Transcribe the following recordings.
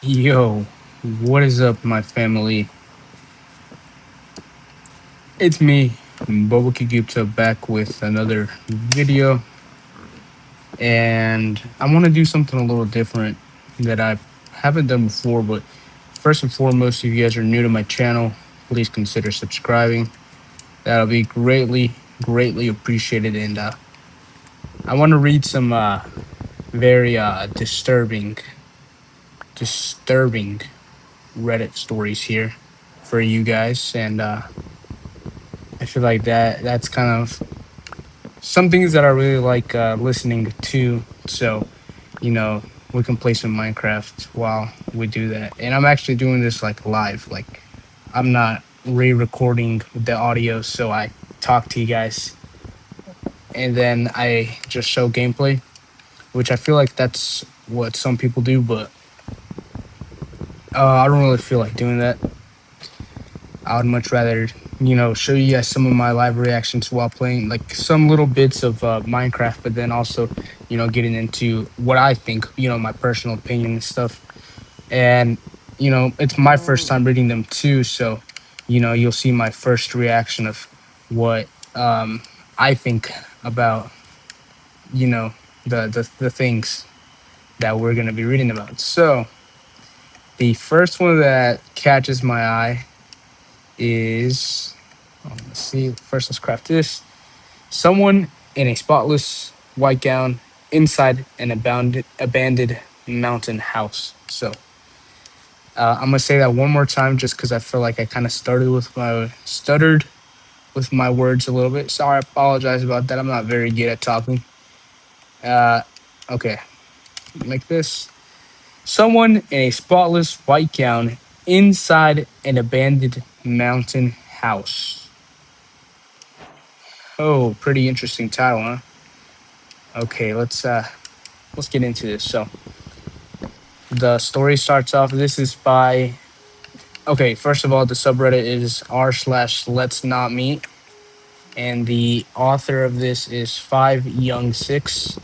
Yo, what is up, my family? It's me, Boboke, back with another video, and I want to do something a little different that I haven't done before. But first and foremost, if you guys are new to my channel, please consider subscribing. That'll be greatly appreciated. And I want to read some very disturbing Reddit stories here for you guys, and I feel like that's kind of some things that I really like listening to. So, you know, we can play some Minecraft while we do that. And I'm actually doing this like live. Like, I'm not re-recording the audio, so I talk to you guys and then I just show gameplay, which I feel like that's what some people do, but I don't really feel like doing that. I would much rather, show you guys some of my live reactions while playing, like some little bits of Minecraft, but then also, getting into what I think, my personal opinion and stuff. And, it's my first time reading them too. So, you'll see my first reaction of what I think about, you know, the things that we're going to be reading about. So, the first one that catches my eye is let's see. First, let's craft this. Someone in a spotless white gown inside an abandoned mountain house. So I'm gonna say that one more time, just because I feel like I kind of stuttered with my words a little bit. Sorry, I apologize about that. I'm not very good at talking. Uh, okay, like this. Someone in a spotless white gown inside an abandoned mountain house. Oh, pretty interesting title, huh? Okay, let's get into this. So the story starts off. This is by okay. First of all, the subreddit is r/let's not meet, and the author of this is 5young6.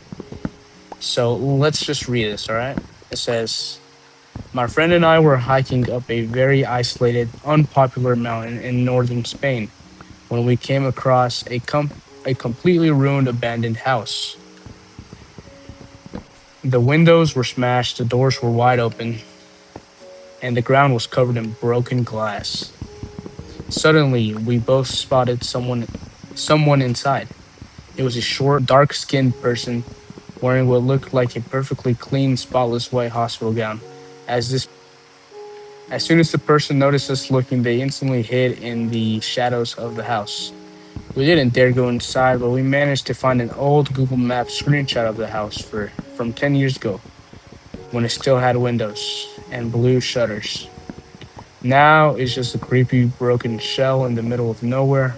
So let's just read this. All right. It says, my friend and I were hiking up a very isolated, unpopular mountain in northern Spain when we came across a completely ruined abandoned house. The windows were smashed, the doors were wide open, and the ground was covered in broken glass. Suddenly, we both spotted someone inside. It was a short, dark-skinned person wearing what looked like a perfectly clean, spotless white hospital gown. As soon as the person noticed us looking, they instantly hid in the shadows of the house. We didn't dare go inside, but we managed to find an old Google Maps screenshot of the house from 10 years ago, when it still had windows and blue shutters. Now it's just a creepy broken shell in the middle of nowhere.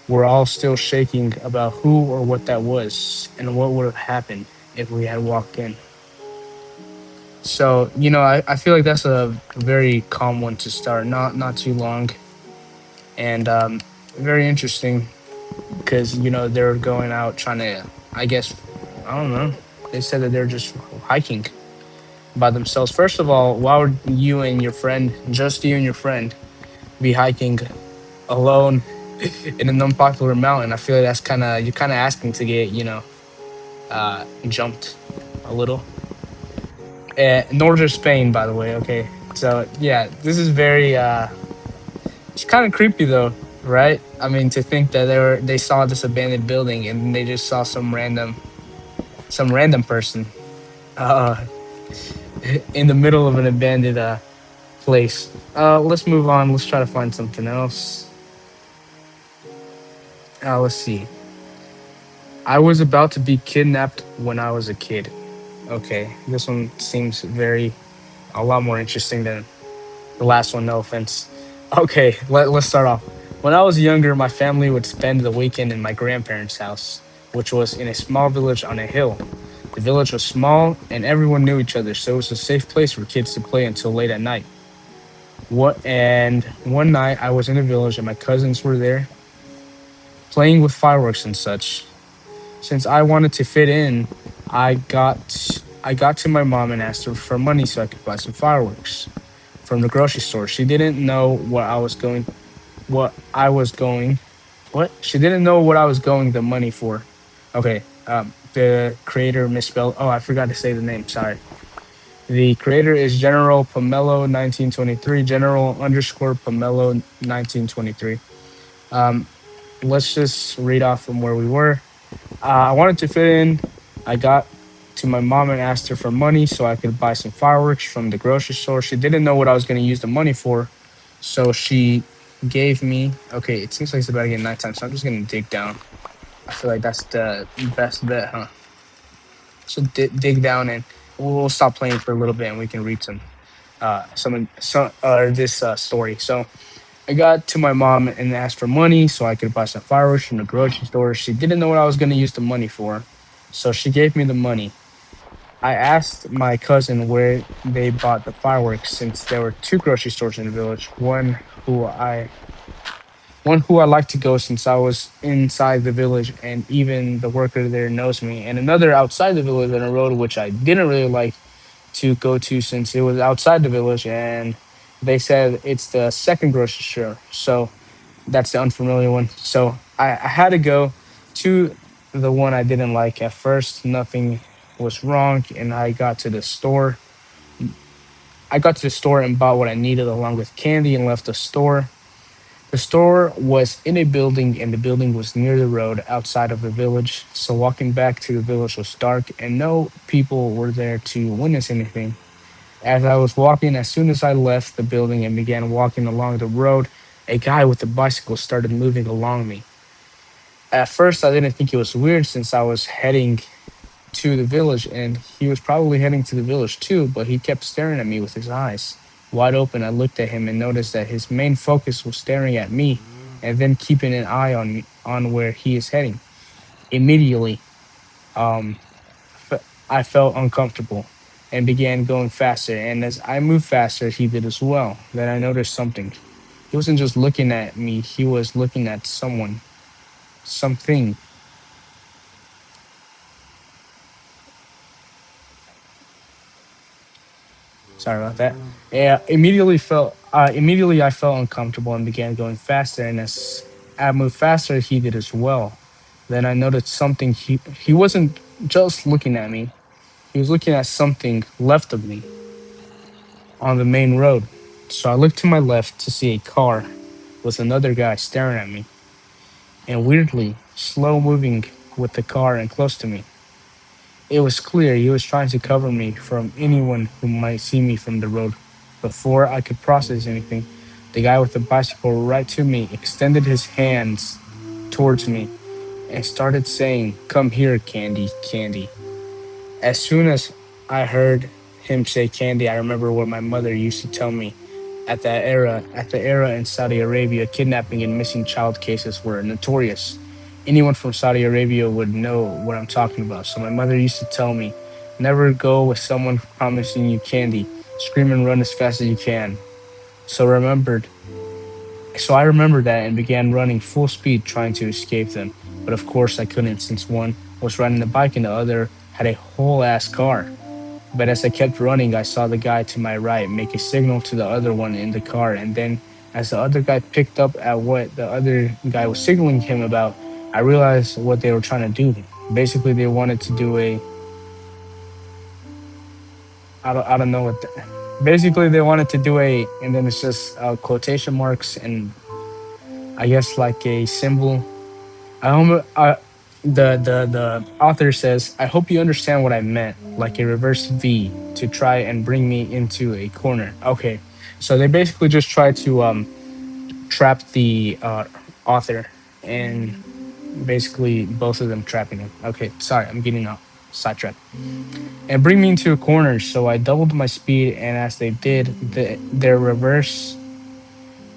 We're all still shaking about who or what that was and what would have happened if we had walked in. So, I feel like that's a very calm one to start, not too long, and very interesting because, they're going out trying to, I guess, I don't know. They said that they're just hiking by themselves. First of all, why would you and your friend, just you and your friend, be hiking alone in an unpopular mountain? I feel like that's you're kind of asking to get jumped a little. Northern Spain, by the way. Okay, so yeah, this is very it's kind of creepy though, right? I mean, to think that they saw this abandoned building and they just saw some random person uh, in the middle of an abandoned place. Let's move on. Let's try to find something else. Let's see. I was about to be kidnapped when I was a kid. Okay, this one seems a lot more interesting than the last one. No offense. Okay, let's start off. When I was younger, my family would spend the weekend in my grandparents' house, which was in a small village on a hill. The village was small and everyone knew each other, so it was a safe place for kids to play until late at night. One night I was in the village and my cousins were there playing with fireworks and such. Since I wanted to fit in, I got I got to my mom and asked her for money so I could buy some fireworks from the grocery store. She didn't know what I was going, what? She didn't know what I was going the money for. Okay, the creator misspelled. Oh, I forgot to say the name. Sorry. The creator is General Pomelo 1923. General underscore Pomelo 1923. Um, let's just read off from where we were. I wanted to fit in. I got to my mom and asked her for money so I could buy some fireworks from the grocery store. She didn't know what I was going to use the money for, so she gave me. Okay, it seems like it's about to get nighttime, so I'm just going to dig down. I feel like that's the best bet, huh? So dig down and we'll stop playing for a little bit and we can read this story. So I got to my mom and asked for money so I could buy some fireworks from the grocery store. She didn't know what I was going to use the money for, so she gave me the money. I asked my cousin where they bought the fireworks since there were two grocery stores in the village. One who I like to go since I was inside the village and even the worker there knows me, and another outside the village on a road which I didn't really like to go to since it was outside the village, and they said it's the second grocery store. So that's the unfamiliar one. So I had to go to the one I didn't like at first. Nothing was wrong, and I got to the store. I got to the store and bought what I needed along with candy and left the store. The store was in a building, and the building was near the road outside of the village. So walking back to the village was dark, and no people were there to witness anything. As I was walking, as soon as I left the building and began walking along the road, a guy with a bicycle started moving along me. At first, I didn't think it was weird since I was heading to the village and he was probably heading to the village too, but he kept staring at me with his eyes wide open. I looked at him and noticed that his main focus was staring at me and then keeping an eye on me on where he is heading. Immediately, um, I felt uncomfortable and began going faster. And as I moved faster, he did as well. Then I noticed something. He wasn't just looking at me, he was looking at someone, something. Sorry about that. Yeah, immediately I felt uncomfortable and began going faster. And as I moved faster, he did as well. Then I noticed something. He wasn't just looking at me. He was looking at something left of me on the main road. So I looked to my left to see a car with another guy staring at me, and weirdly slow moving with the car and close to me. It was clear he was trying to cover me from anyone who might see me from the road. Before I could process anything, the guy with the bicycle right to me extended his hands towards me and started saying, "Come here, Candy, Candy." As soon as I heard him say candy, I remember what my mother used to tell me. At the era in Saudi Arabia, kidnapping and missing child cases were notorious. Anyone from Saudi Arabia would know what I'm talking about. So my mother used to tell me, never go with someone promising you candy. Scream and run as fast as you can. So remembered so I remembered that and began running full speed trying to escape them. But of course I couldn't since one was riding a bike and the other had a whole ass car. But as I kept running, I saw the guy to my right make a signal to the other one in the car, and then as the other guy picked up at what the other guy was signaling him about, I realized what they were trying to do. Basically, they wanted to do a I don't know what. Basically, they wanted to do a, and then it's just quotation marks and I guess like a symbol. I hope the author says, "I hope you understand what I meant, like a reverse V to try and bring me into a corner." Okay, so they basically just try to trap the author, and basically both of them trapping him. Okay, sorry, I'm getting off sidetracked. And bring me into a corner, so I doubled my speed, and as they did, their reverse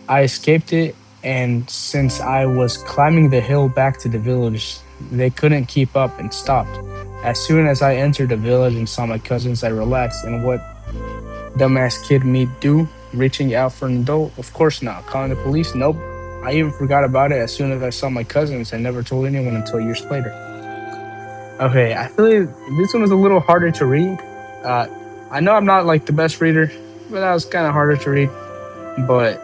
I escaped it, and since I was climbing the hill back to the village, they couldn't keep up and stopped. As soon as I entered the village and saw my cousins, I relaxed. And what dumbass kid me do? Reaching out for an adult? Of course not. Calling the police? Nope. I even forgot about it as soon as I saw my cousins. I never told anyone until years later. Okay, I feel like this one was a little harder to read. Uh, I know I'm not like the best reader, but that was kind of harder to read, but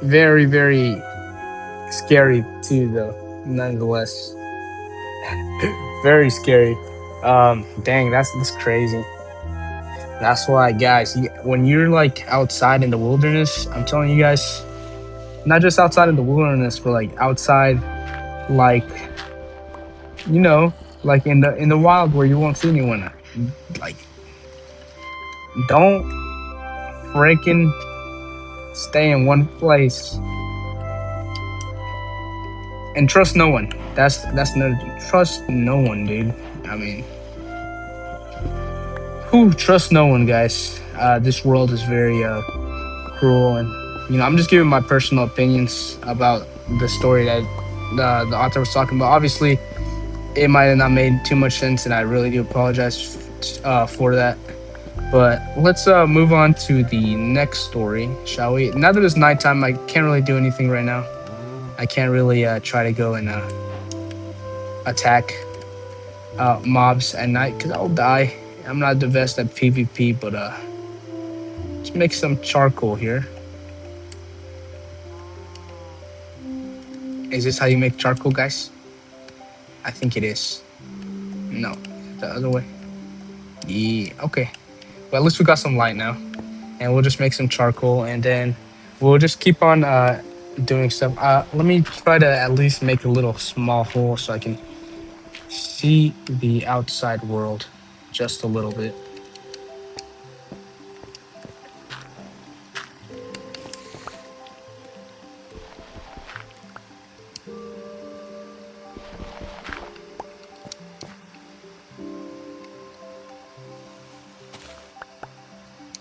very, very scary too, though. Nonetheless, very scary. Dang, that's crazy. That's why, guys, when you're like outside in the wilderness, I'm telling you guys, not just outside in the wilderness, but like outside, like you know, like in the wild where you won't see anyone. Like, don't freaking stay in one place and trust no one. That's another thing. Trust no one, dude. I mean, who trust no one, guys. This world is very cruel, and I'm just giving my personal opinions about the story that the author was talking about. Obviously, it might have not made too much sense, and I really do apologize for that. But let's move on to the next story, shall we? Now that it's nighttime, I can't really do anything right now. I can't really try to go and attack mobs at night because I'll die. I'm not the best at PvP, but let's make some charcoal here. Is this how you make charcoal, guys? I think it is. No, the other way. Yeah, okay. Well, at least we got some light now, and we'll just make some charcoal, and then we'll just keep on doing stuff. Let me try to at least make a little small hole so I can see the outside world just a little bit.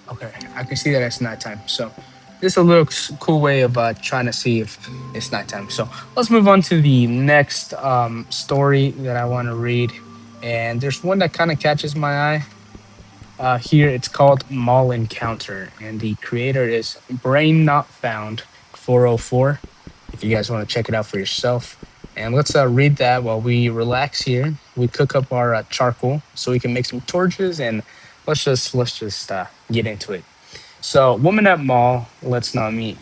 Okay, I can see that it's nighttime. So this is a little cool way of trying to see if it's nighttime. So let's move on to the next story that I want to read. And there's one that kind of catches my eye. Here it's called Mall Encounter, and the creator is Brain Not Found 404. If you guys want to check it out for yourself. And let's read that while we relax here. We cook up our charcoal so we can make some torches, and let's just get into it. So, woman at mall, let's not meet.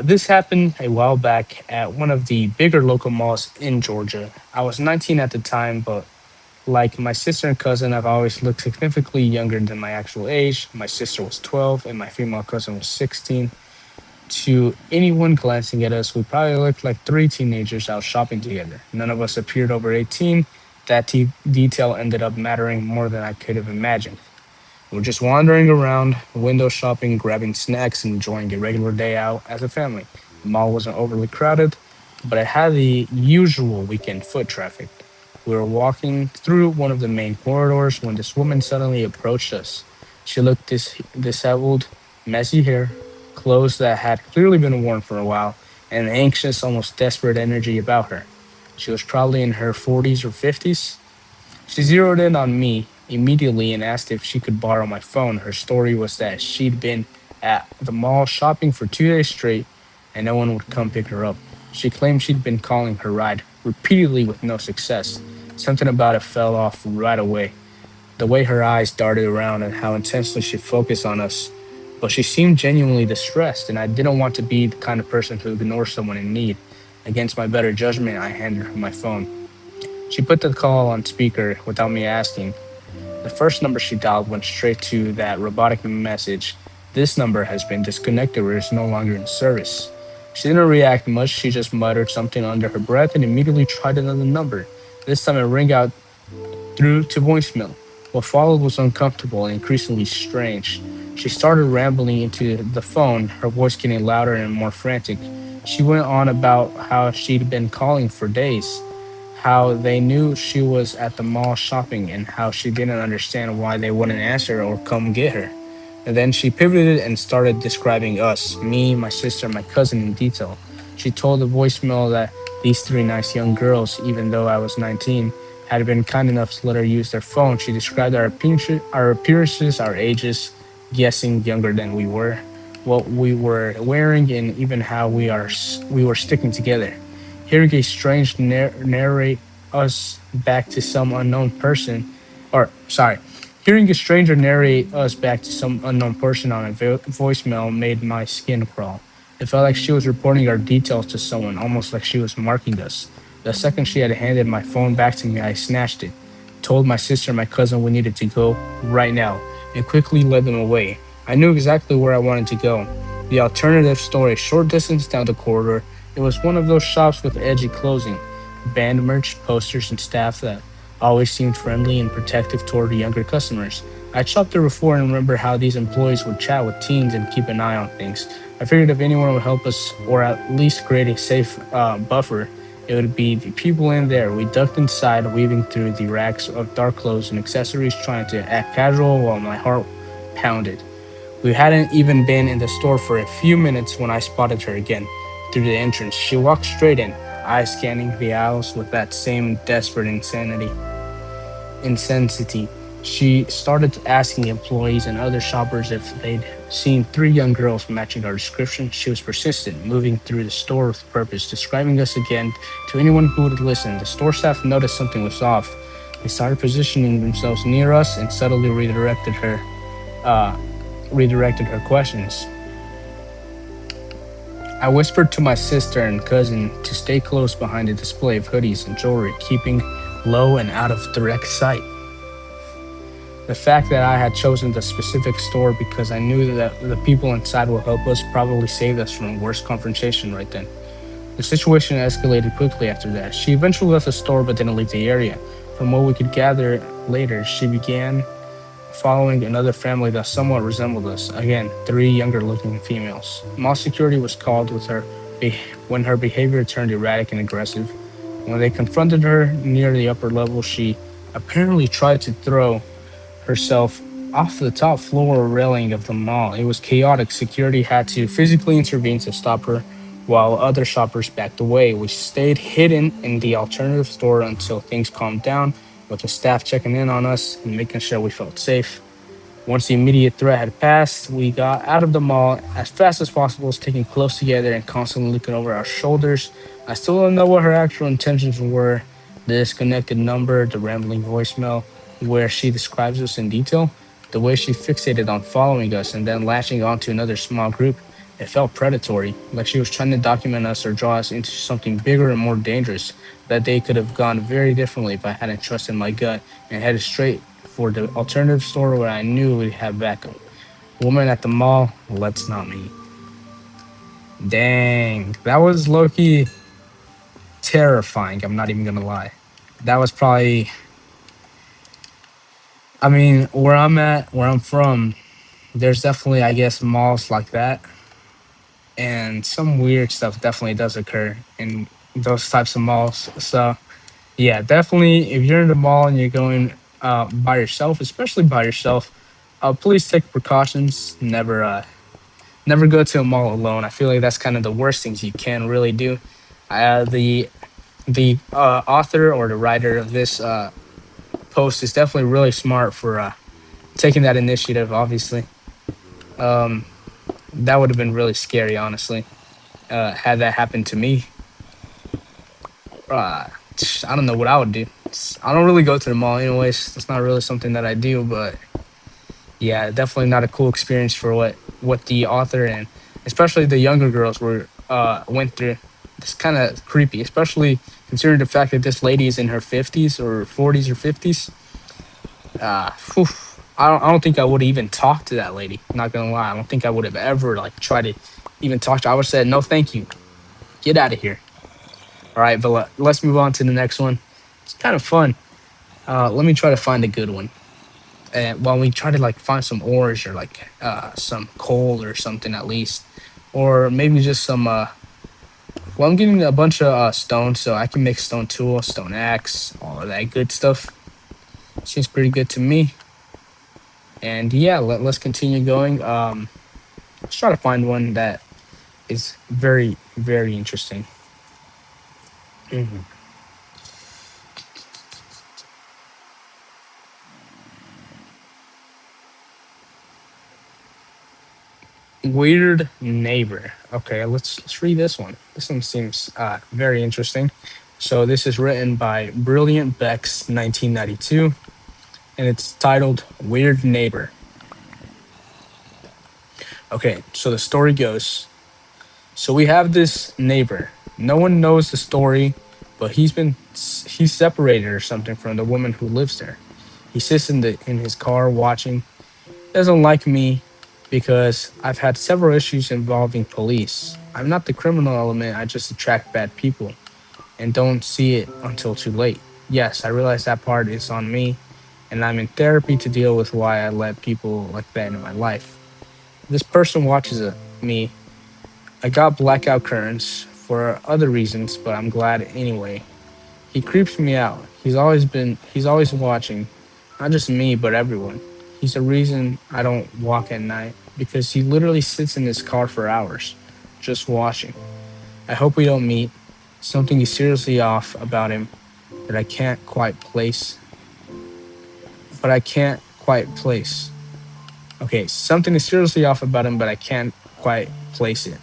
This happened a while back at one of the bigger local malls in Georgia. I was 19 at the time, but like my sister and cousin, I've always looked significantly younger than my actual age. My sister was 12 and my female cousin was 16. To anyone glancing at us, we probably looked like three teenagers out shopping together. None of us appeared over 18. That detail ended up mattering more than I could have imagined. We're just wandering around, window shopping, grabbing snacks, and enjoying a regular day out as a family. The mall wasn't overly crowded, but it had the usual weekend foot traffic. We were walking through one of the main corridors when this woman suddenly approached us. She looked disheveled, messy hair, clothes that had clearly been worn for a while, and an anxious, almost desperate energy about her. She was probably in her 40s or 50s. She zeroed in on me immediately and asked if she could borrow my phone. Her story was that she'd been at the mall shopping for 2 days straight and no one would come pick her up. She claimed she'd been calling her ride repeatedly with no success. Something about it fell off right away. The way her eyes darted around and how intensely she focused on us. But she seemed genuinely distressed, and I didn't want to be the kind of person who ignores someone in need. Against my better judgment, I handed her my phone. She put the call on speaker without me asking. The first number she dialed went straight to that robotic message. This number has been disconnected or is no longer in service. She didn't react much, she just muttered something under her breath and immediately tried another number. This time it rang out through to voicemail. What followed was uncomfortable and increasingly strange. She started rambling into the phone, her voice getting louder and more frantic. She went on about how she'd been calling for days, how they knew she was at the mall shopping, and how she didn't understand why they wouldn't answer or come get her. And then she pivoted and started describing us, me, my sister, my cousin in detail. She told the voicemail that these three nice young girls, even though I was 19, had been kind enough to let her use their phone. She described our appearances, our ages, guessing younger than we were, what we were wearing, and even how we were sticking together. Hearing a strange narrate us back to some unknown person, or sorry, Hearing a stranger narrate us back to some unknown person on a voicemail made my skin crawl. It felt like she was reporting our details to someone, almost like she was marking us. The second she had handed my phone back to me, I snatched it, told my sister and my cousin we needed to go right now, and quickly led them away. I knew exactly where I wanted to go. The alternative store, a short distance down the corridor. It was one of those shops with edgy closing, band merch, posters, and staff that always seemed friendly and protective toward the younger customers. I shopped there before and remember how these employees would chat with teens and keep an eye on things. I figured if anyone would help us or at least create a safe buffer, it would be the people in there. We ducked inside, weaving through the racks of dark clothes and accessories, trying to act casual while my heart pounded. We hadn't even been in the store for a few minutes when I spotted her again through the entrance. She walked straight in, eyes scanning the aisles with that same desperate intensity. She started asking employees and other shoppers if they'd seen three young girls matching our description. She was persistent, moving through the store with purpose, describing us again to anyone who would listen. The store staff noticed something was off. They started positioning themselves near us and subtly uh, redirected her questions. I whispered to my sister and cousin to stay close behind a display of hoodies and jewelry, keeping low and out of direct sight. The fact that I had chosen the specific store because I knew that the people inside would help us probably saved us from a worse confrontation right then. The situation escalated quickly after that. She eventually left the store but didn't leave the area. From what we could gather later, she began following another family that somewhat resembled us. Again, three younger looking females. Mall security was called when her behavior turned erratic and aggressive. When they confronted her near the upper level, she apparently tried to throw herself off the top floor railing of the mall. It was chaotic. Security had to physically intervene to stop her, while other shoppers backed away. We stayed hidden in the alternative store until things calmed down, with the staff checking in on us and making sure we felt safe. Once the immediate threat had passed, we got out of the mall as fast as possible, sticking close together and constantly looking over our shoulders. I still don't know what her actual intentions were. The disconnected number, the rambling voicemail, where she describes us in detail, the way she fixated on following us and then latching onto another small group. It felt predatory, like she was trying to document us or draw us into something bigger and more dangerous. That day could have gone very differently if I hadn't trusted my gut and headed straight for the alternative store where I knew we'd have backup. Woman at the mall, let's not meet. Dang, that was low key terrifying. I'm not even gonna lie. That was probably, I mean, where I'm at, where I'm from, there's definitely, I guess, malls like that. And some weird stuff definitely does occur in those types of malls. So, yeah, definitely, if you're in the mall and you're going by yourself, especially by yourself, please take precautions. Never go to a mall alone. I feel like that's kind of the worst things you can really do. The author or the writer of this post is definitely really smart for taking that initiative. Obviously, um, that would have been really scary. Honestly, had that happened to me, uh, I don't know what I would do. I don't really go to the mall anyways. That's not really something that I do, but yeah, definitely not a cool experience for what the author and especially the younger girls went through. It's kind of creepy, especially considering the fact that this lady is in her 50s or 40s or 50s. Whew, I don't think I would even talk to that lady. Not gonna lie, I don't think I would have ever like tried to even talk to her. I would have said no, thank you, get out of here. All right, but let's move on to the next one. It's kind of fun. Let me try to find a good one. And while we try to like find some ores or like some coal or something at least, or maybe just some. Well, I'm getting a bunch of stone, so I can make stone tool, stone axe, all of that good stuff. Seems pretty good to me. And yeah, let's continue going. Let's try to find one that is very interesting. Mhm. Weird neighbor. Okay, let's read this one. This one seems very interesting. So this is written by Brilliant Bex, 1992. and it's titled Weird Neighbor. Okay, so the story goes. So we have this neighbor. No one knows the story, but he's separated or something from the woman who lives there. He sits in his car watching. Doesn't like me because I've had several issues involving police. I'm not the criminal element, I just attract bad people and don't see it until too late. Yes, I realize that part is on me, and I'm in therapy to deal with why I let people like that in my life. This person watches me. I got blackout curtains for other reasons, but I'm glad anyway. He creeps me out. He's always watching, not just me, but everyone. He's the reason I don't walk at night because he literally sits in his car for hours, just watching. I hope we don't meet. Something is seriously off about him that I can't quite place, but I can't quite place. Okay, something is seriously off about him, but I can't quite place it.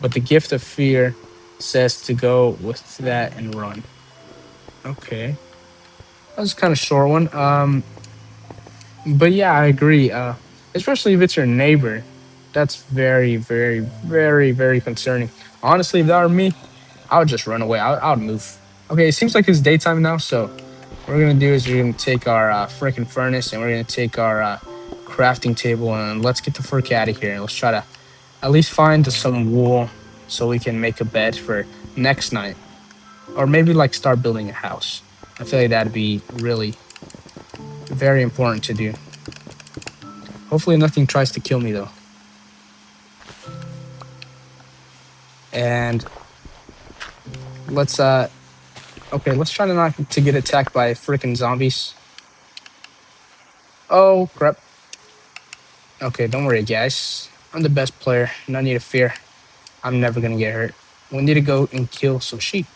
But the gift of fear says to go with that and run. Okay, that was kind of short one. But yeah, I agree. Especially if it's your neighbor, that's very, very, very, very concerning. Honestly, if that were me, I would just run away. I would move. Okay, it seems like it's daytime now, so what we're gonna do is we're gonna take our freaking furnace and we're gonna take our crafting table and let's get the frick out of here and let's try to at least find some wool so we can make a bed for next night or maybe like start building a house. I feel like that'd be really very important to do. Hopefully nothing tries to kill me though. And let's okay, let's try to not to get attacked by freaking zombies. Oh crap. Okay, don't worry guys. I'm the best player. No need to fear. I'm never gonna get hurt. We need to go and kill some sheep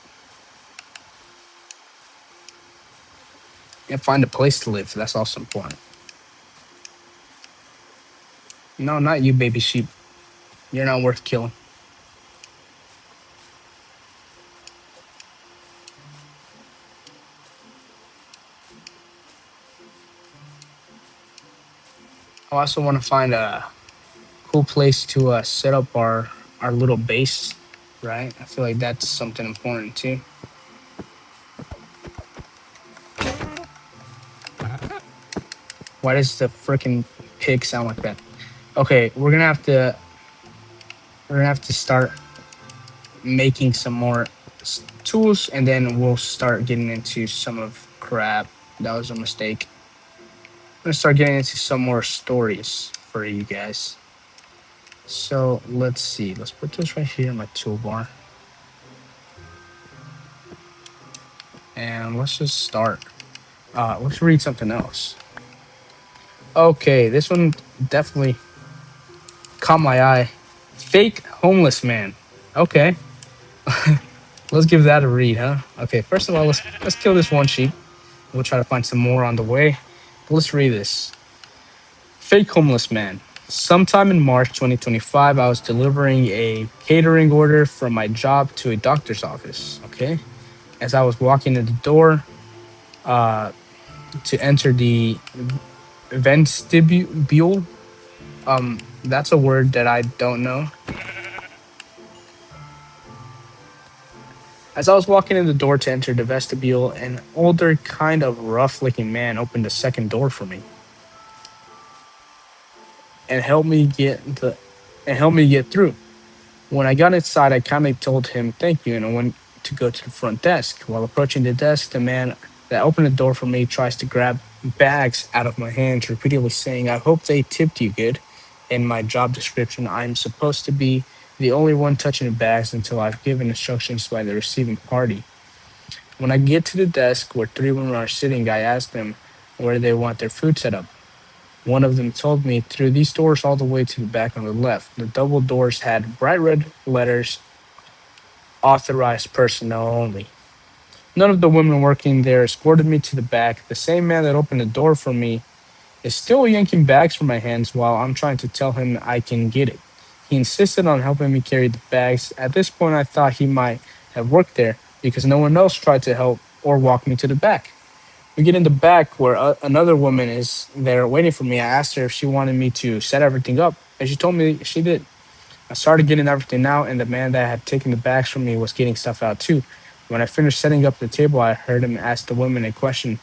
and find a place to live. That's also important. No, not you, baby sheep. You're not worth killing. I also want to find a cool place to set up our little base, right? I feel like that's something important too. Why does the freaking pig sound like that? Okay, we're gonna have to start making some more tools, and then we'll start getting into some of crap. That was a mistake. I'm gonna start getting into some more stories for you guys. So let's see. Let's put this right here in my toolbar, and let's just start. Let's read something else. Okay, this one definitely caught my eye. Fake homeless man. Okay, let's give that a read, huh? Okay, first of all, let's kill this one sheep. We'll try to find some more on the way. But let's read this. Fake homeless man. Sometime in March 2025, I was delivering a catering order from my job to a doctor's office. Okay, as I was walking in the door uh, to enter the vestibule, that's a word that I don't know. As I was walking in the door to enter the vestibule, an older, kind of rough-looking man opened the second door for me and helped me get through. When I got inside, I kindly told him thank you and I went to go to the front desk. While approaching the desk, the man that opened the door for me tries to grab bags out of my hands, repeatedly saying, I hope they tipped you good. In my job description, I'm supposed to be the only one touching the bags until I've given instructions by the receiving party. When I get to the desk where three women are sitting, I ask them where they want their food set up. One of them told me through these doors all the way to the back on the left. The double doors had bright red letters, authorized personnel only. None of the women working there escorted me to the back. The same man that opened the door for me is still yanking bags from my hands while I'm trying to tell him I can get it. He insisted on helping me carry the bags. At this point, I thought he might have worked there because no one else tried to help or walk me to the back. We get in the back where another woman is there waiting for me. I asked her if she wanted me to set everything up, and she told me she did. I started getting everything out, and the man that had taken the bags from me was getting stuff out too. When I finished setting up the table, I heard him ask the woman a question.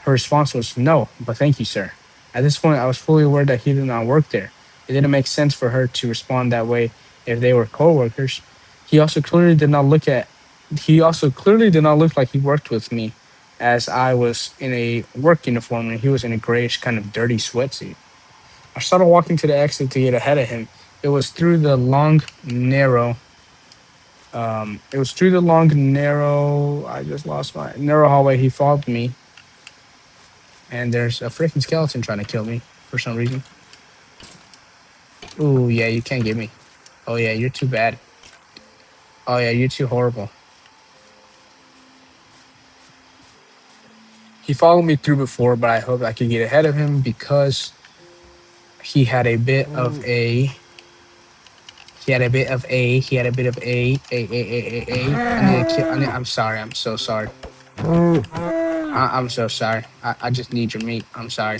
Her response was no, but thank you, sir. At this point, I was fully aware that he did not work there. It didn't make sense for her to respond that way if they were coworkers. He also clearly did not look at he also clearly did not look like he worked with me, as I was in a work uniform and he was in a grayish kind of dirty sweatsuit. I started walking to the exit to get ahead of him. It was through the long, narrow it was through the long, narrow I just lost my narrow hallway. He followed me, and there's a freaking skeleton trying to kill me for some reason. Ooh, yeah, you can't get me. Oh yeah, you're too bad. Oh yeah, you're too horrible. He followed me through before, but I hoped I could get ahead of him because he had a bit of a he had a bit of a he had a bit of a. I need to kill. I'm sorry. I'm so sorry. I'm so sorry. I just need your meat. I'm sorry.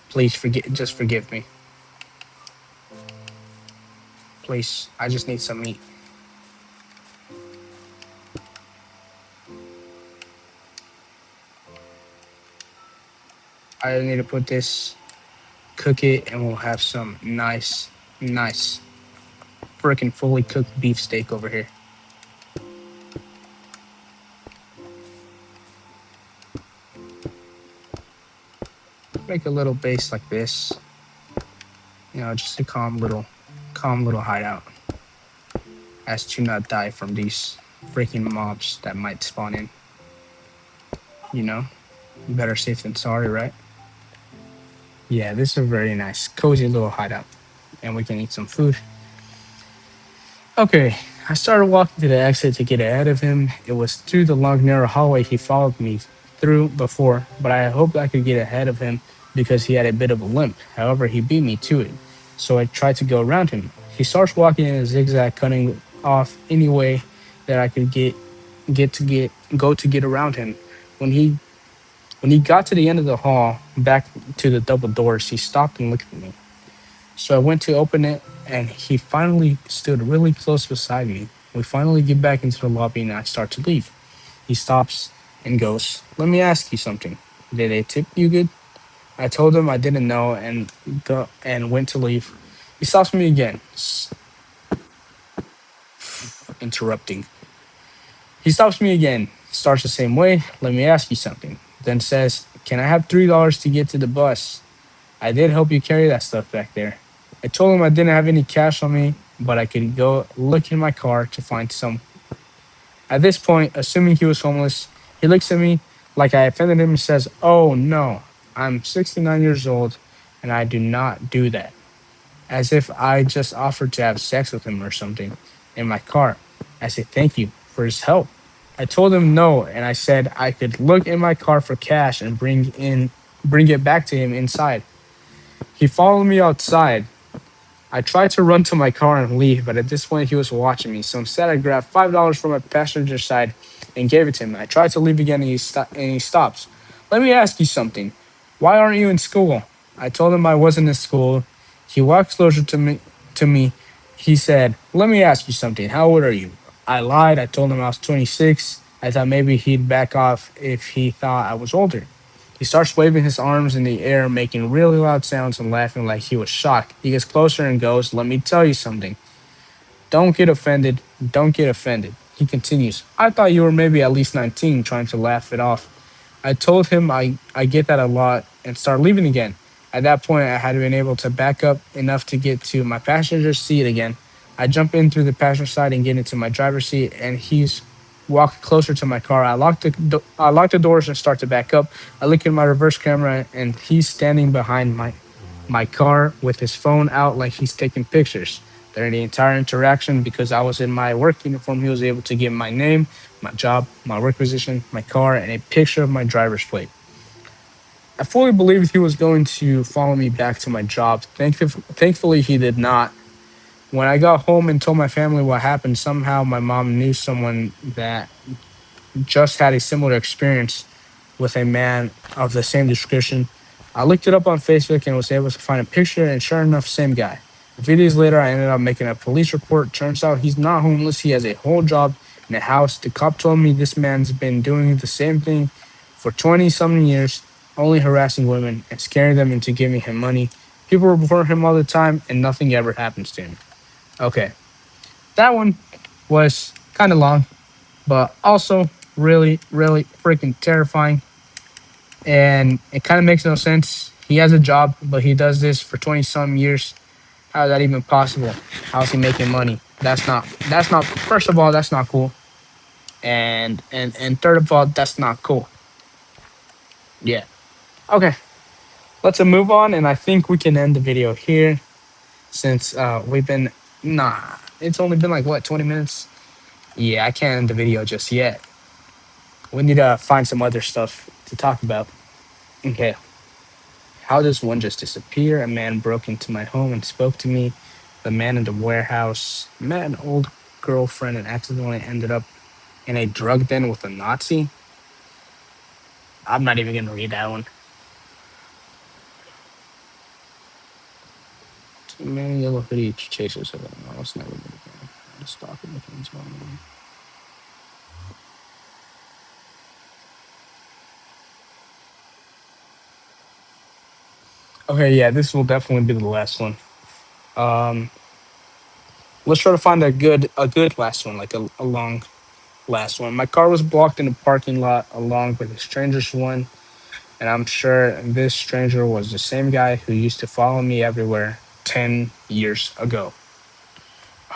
Please forget. Just forgive me. Please. I just need some meat. I need to put this, cook it, and we'll have some nice, freaking fully cooked beef steak over here. Make a little base like this. Just a calm little hideout, as to not die from these freaking mobs that might spawn in. You know, better safe than sorry, right? Yeah, this is a very nice, cozy little hideout, and we can eat some food. Okay, I started walking to the exit to get ahead of him. It was through the long, narrow hallway he followed me through before, but I hoped I could get ahead of him because he had a bit of a limp. However, he beat me to it, so I tried to go around him. He starts walking in a zigzag, cutting off any way that I could get around him. When he when he got to the end of the hall, back to the double doors, he stopped and looked at me. So I went to open it, and he finally stood really close beside me. We finally get back into the lobby, and I start to leave. He stops and goes, "Let me ask you something. Did they tip you good?" I told him I didn't know, and went to leave. He stops me again, interrupting. He stops me again, starts the same way. "Let me ask you something." Then says, "Can I have $3 to get to the bus? I did help you carry that stuff back there." I told him I didn't have any cash on me, but I could go look in my car to find some. At this point, assuming he was homeless, he looks at me like I offended him and says, "Oh no, I'm 69 years old and I do not do that." As if I just offered to have sex with him or something in my car. I said, "Thank you for his help." I told him no, and I said I could look in my car for cash and bring it back to him inside. He followed me outside. I tried to run to my car and leave, but at this point he was watching me. So instead, I grabbed $5 from my passenger side and gave it to him. I tried to leave again, and he stops. "Let me ask you something. Why aren't you in school?" I told him I wasn't in school. He walked closer to me. To me, he said, "Let me ask you something. How old are you?" I lied. I told him I was 26. I thought maybe he'd back off if he thought I was older. He starts waving his arms in the air, making really loud sounds and laughing like he was shocked. He gets closer and goes, "Let me tell you something. Don't get offended. Don't get offended." He continues, "I thought you were maybe at least 19," trying to laugh it off. I told him I get that a lot and start leaving again. At that point, I had been able to back up enough to get to my passenger seat again. I jump in through the passenger side and get into my driver's seat, and he's walked closer to my car. I lock the doors and start to back up. I look in my reverse camera, and he's standing behind my car with his phone out like he's taking pictures. During the entire interaction, because I was in my work uniform, he was able to get my name, my job, my work position, my car, and a picture of my driver's plate. I fully believed he was going to follow me back to my job. Thankfully, he did not. When I got home and told my family what happened, somehow my mom knew someone that just had a similar experience. with a man of the same description. I looked it up on Facebook and was able to find a picture, and sure enough, same guy. A few days later, I ended up making a police report. Turns out he's not homeless, he has a whole job in a house. The cop told me this man's been doing the same thing for 20 something years, only harassing women and scaring them into giving him money. People report him all the time, and nothing ever happens to him. Okay, that one was kind of long, but also really, really freaking terrifying. And it kind of makes no sense. He has a job, but he does this for 20 some years. How is that even possible? How is he making money? That's not first of all, that's not cool. And third of all, that's not cool. Yeah. Okay. Let's move on, and I think we can end the video here since we've been nah. It's only been like what, 20 minutes? Yeah, I can't end the video just yet. We need to find some other stuff to talk about. Okay. How does one just disappear? A man broke into my home and spoke to me. The man in the warehouse met an old girlfriend and accidentally ended up in a drug den with a Nazi. I'm not even gonna read that one. Too many yellow hoodie chasers of it. No, it's never been again. Just stalking the things going on. Okay, yeah, this will definitely be the last one. Um, let's try to find a good last one, like a long last one. My car was blocked in the parking lot along with a stranger's one, and I'm sure this stranger was the same guy who used to follow me everywhere 10 years ago.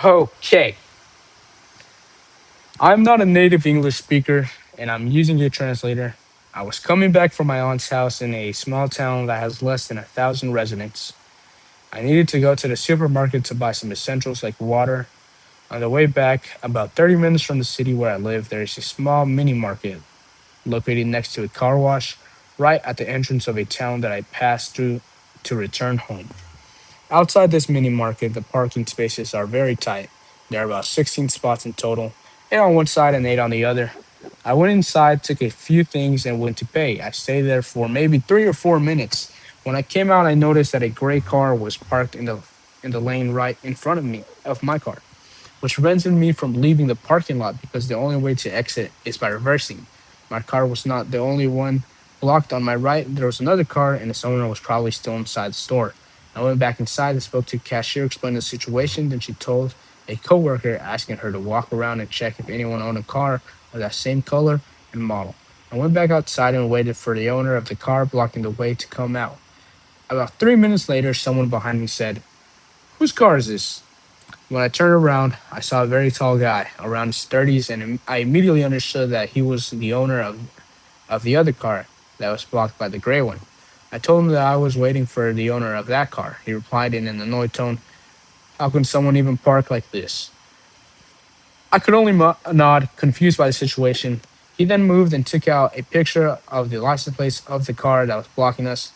Okay, I'm not a native English speaker, and I'm using a translator. I was coming back from my aunt's house in a small town that has less than 1,000 residents. I needed to go to the supermarket to buy some essentials like water. On the way back, about 30 minutes from the city where I live, there is a small mini market located next to a car wash right at the entrance of a town that I passed through to return home. Outside this mini market, the parking spaces are very tight. There are about 16 spots in total, 8 on one side and 8 on the other. I went inside, took a few things, and went to pay. I stayed there for maybe 3 or 4 minutes. When I came out, I noticed that a gray car was parked in the lane right in front of me, of my car, which prevented me from leaving the parking lot because the only way to exit is by reversing. My car was not the only one blocked. On my right, there was another car, and its owner was probably still inside the store. I went back inside and spoke to the cashier, explained the situation. Then she told a coworker, asking her to walk around and check if anyone owned a car of that same color and model. I went back outside and waited for the owner of the car blocking the way to come out. About 3 minutes later, someone behind me said, "Whose car is this?" When I turned around, I saw a very tall guy, around his 30s, and I immediately understood that he was the owner of the other car that was blocked by the gray one. I told him that I was waiting for the owner of that car. He replied in an annoyed tone, "How can someone even park like this?" I could only nod, confused by the situation. He then moved and took out a picture of the license plate of the car that was blocking us.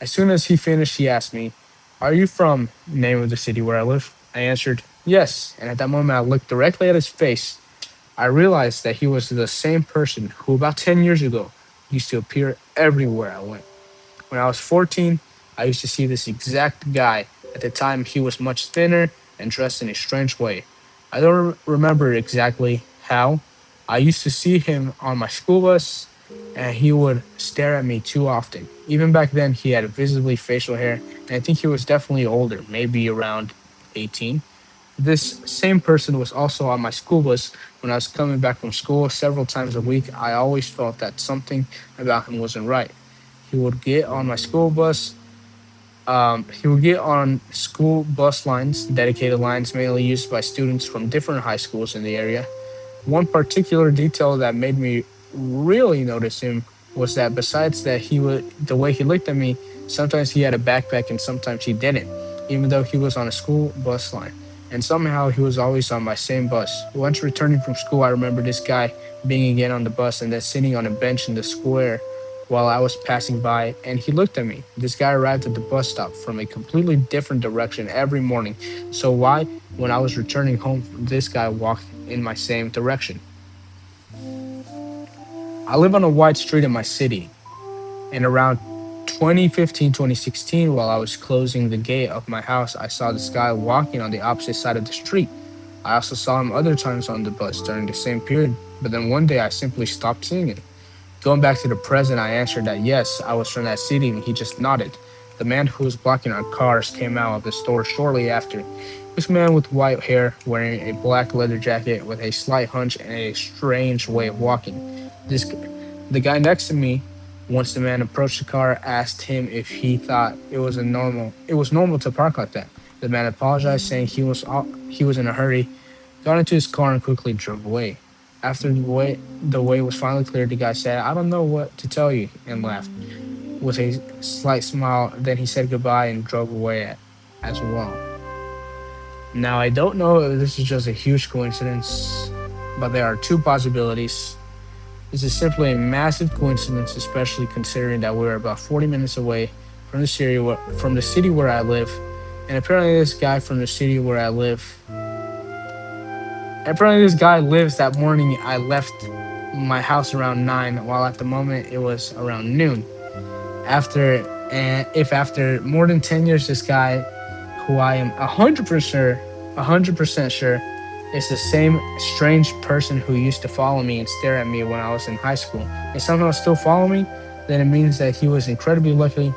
As soon as he finished, he asked me, "Are you from name of the city where I live?" I answered, "Yes," and at that moment I looked directly at his face. I realized that he was the same person who about 10 years ago used to appear everywhere I went. When I was 14, I used to see this exact guy. At the time, he was much thinner and dressed in a strange way. I don't remember exactly how. I used to see him on my school bus, and he would stare at me too often. Even back then, he had visibly facial hair, and I think he was definitely older, maybe around 18. This same person was also on my school bus when I was coming back from school several times a week. I always felt that something about him wasn't right. He would get on my school bus. He would get on school bus lines, dedicated lines mainly used by students from different high schools in the area. One particular detail that made me really notice him was that besides that he would the way he looked at me, sometimes he had a backpack and sometimes he didn't, even though he was on a school bus line. And somehow he was always on my same bus. Once returning from school, I remember this guy being again on the bus and then sitting on a bench in the square while I was passing by, and he looked at me. This guy arrived at the bus stop from a completely different direction every morning. So why, when I was returning home, this guy walked in my same direction? I live on a wide street in my city. And around 2015, 2016, while I was closing the gate of my house, I saw this guy walking on the opposite side of the street. I also saw him other times on the bus during the same period, but then one day I simply stopped seeing him. Going back to the present, I answered that yes, I was from that city, and he just nodded. The man who was blocking our cars came out of the store shortly after. This man with white hair, wearing a black leather jacket with a slight hunch and a strange way of walking. The guy next to me, once the man approached the car, asked him if he thought it was normal to park like that. The man apologized, saying he was in a hurry, got into his car and quickly drove away. After the way was finally cleared, the guy said, "I don't know what to tell you," and laughed. With a slight smile, then he said goodbye and drove away as well. Now, I don't know if this is just a huge coincidence, but there are two possibilities. This is simply a massive coincidence, especially considering that we're about 40 minutes away from the city where I live, and apparently this guy lives that morning. I left my house around 9, while at the moment it was around noon. If after more than 10 years, this guy, who I am 100% sure, is the same strange person who used to follow me and stare at me when I was in high school, and somehow still follow me, then it means that he was incredibly lucky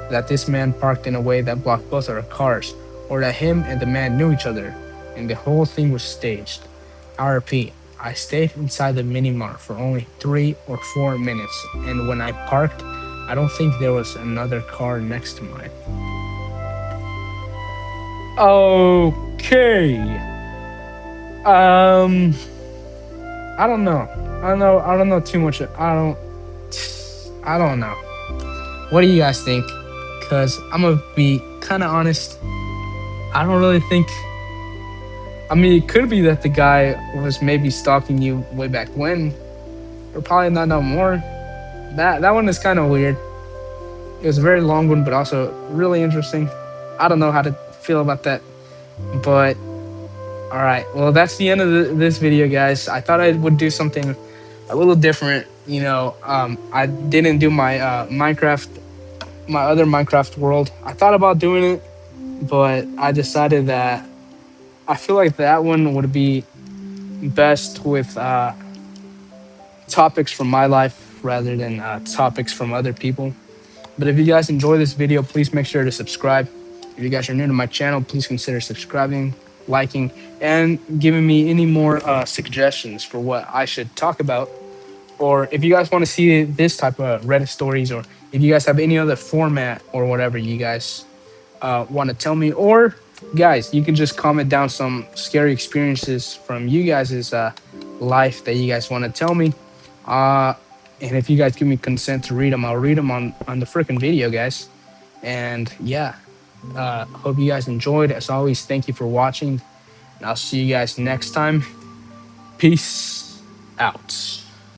that this man parked in a way that blocked both our cars, or that him and the man knew each other, and the whole thing was staged. I repeat, I stayed inside the mini mart for only 3 or 4 minutes, and when I parked, I don't think there was another car next to mine. Okay. Um, I don't know. I don't know too much. I don't know. What do you guys think? Cause I'm gonna be kind of honest. I don't really think. I mean, it could be that the guy was maybe stalking you way back when, or probably not no more. That one is kind of weird. It was a very long one, but also really interesting. I don't know how to feel about that, but all right. Well, that's the end of this video, guys. I thought I would do something a little different. I didn't do my other Minecraft world. I thought about doing it, but I decided that I feel like that one would be best with topics from my life rather than topics from other people. But if you guys enjoy this video, please make sure to subscribe. If you guys are new to my channel, please consider subscribing, liking, and giving me any more suggestions for what I should talk about. Or if you guys want to see this type of Reddit stories, or if you guys have any other format or whatever you guys want to tell me, or guys, you can just comment down some scary experiences from you guys' life that you guys want to tell me. Uh, and if you guys give me consent to read them, I'll read them on the freaking video, guys. And yeah, hope you guys enjoyed. As always, thank you for watching, and I'll see you guys next time. Peace out.